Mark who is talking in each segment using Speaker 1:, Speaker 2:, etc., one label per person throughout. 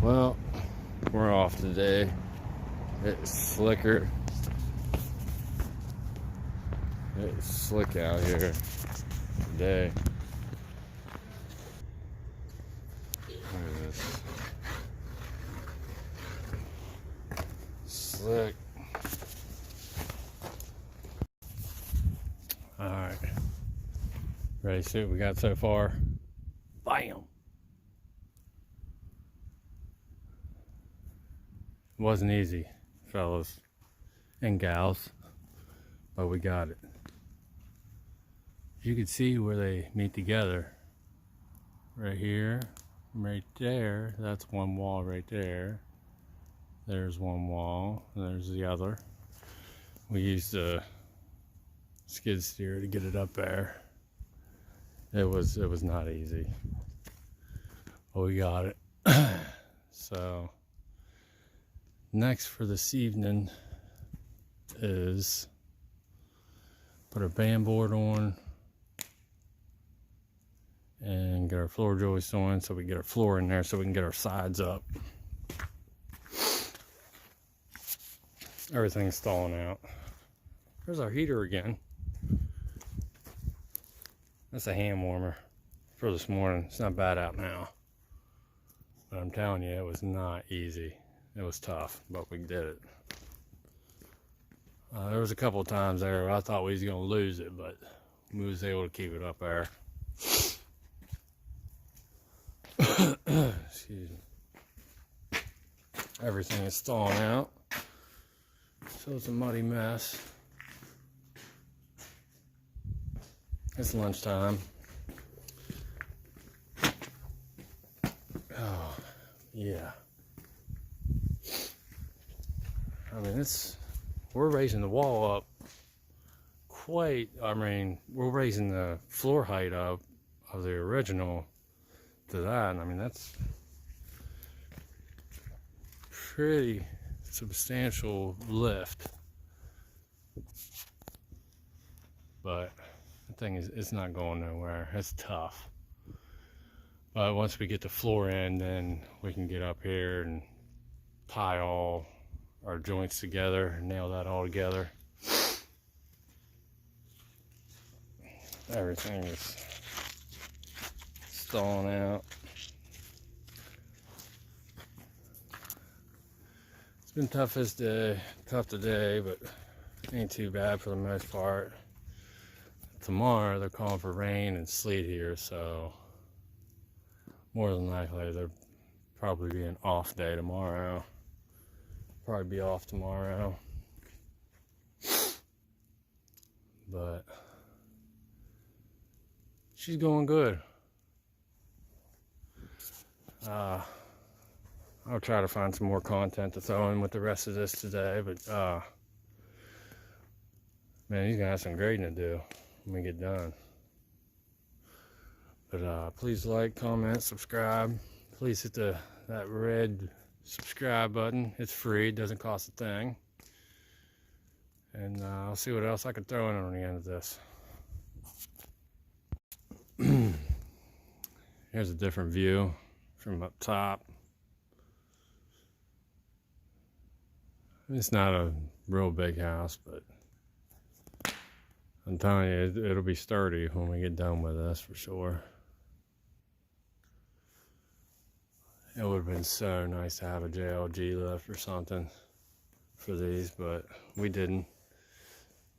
Speaker 1: Well, we're off today. It's slicker. It's slick out here today. Look at this. Slick. Alright. Ready to see what we got so far? Bam! It wasn't easy, fellas and gals, but we got it. You can see where they meet together. Right here, right there, that's one wall right there. There's one wall, and there's the other. We used a skid steer to get it up there. It was not easy, but we got it. So next for this evening is put our band board on and get our floor joist on so we get our floor in there so we can get our sides up. Everything's stalling out. There's our heater again. That's a hand warmer for this morning. It's not bad out now, but I'm telling you, it was not easy. It was tough, but we did it. There was a couple of times there where I thought we was gonna lose it, but we was able to keep it up there. Excuse me. Everything is stalling out, so it's a muddy mess. It's lunchtime. Oh, yeah. I mean, we're raising the wall up quite, we're raising the floor height up of the original to that. And I mean, that's pretty substantial lift. But the thing is, it's not going nowhere. It's tough. But once we get the floor in, then we can get up here and tie all our joints together, nail that all together. Everything is stalling out. It's been tough today, but ain't too bad for the most part. Tomorrow they're calling for rain and sleet here, so more than likely there'll probably be an off day tomorrow. Probably be off tomorrow, but she's going good. I'll try to find some more content to throw in with the rest of this today, but man, he's gonna have some grading to do when we get done. But please like, comment, subscribe. Please hit that red subscribe button. It's free, it doesn't cost a thing. And I'll see what else I can throw in on the end of this. Here's a different view from up top. It's not a real big house, but I'm telling you, it'll be sturdy when we get done with this for sure. It would have been so nice to have a JLG lift or something for these, but we didn't.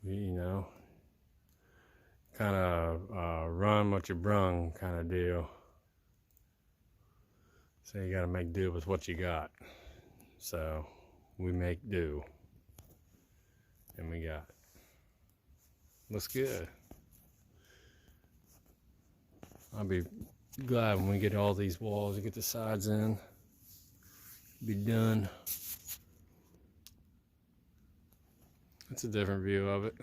Speaker 1: We, you know, kind of run what you brung kind of deal. So you got to make do with what you got. So we make do, and we got it. Looks good. I'll be glad when we get all these walls and get the sides in. Be done. That's a different view of it.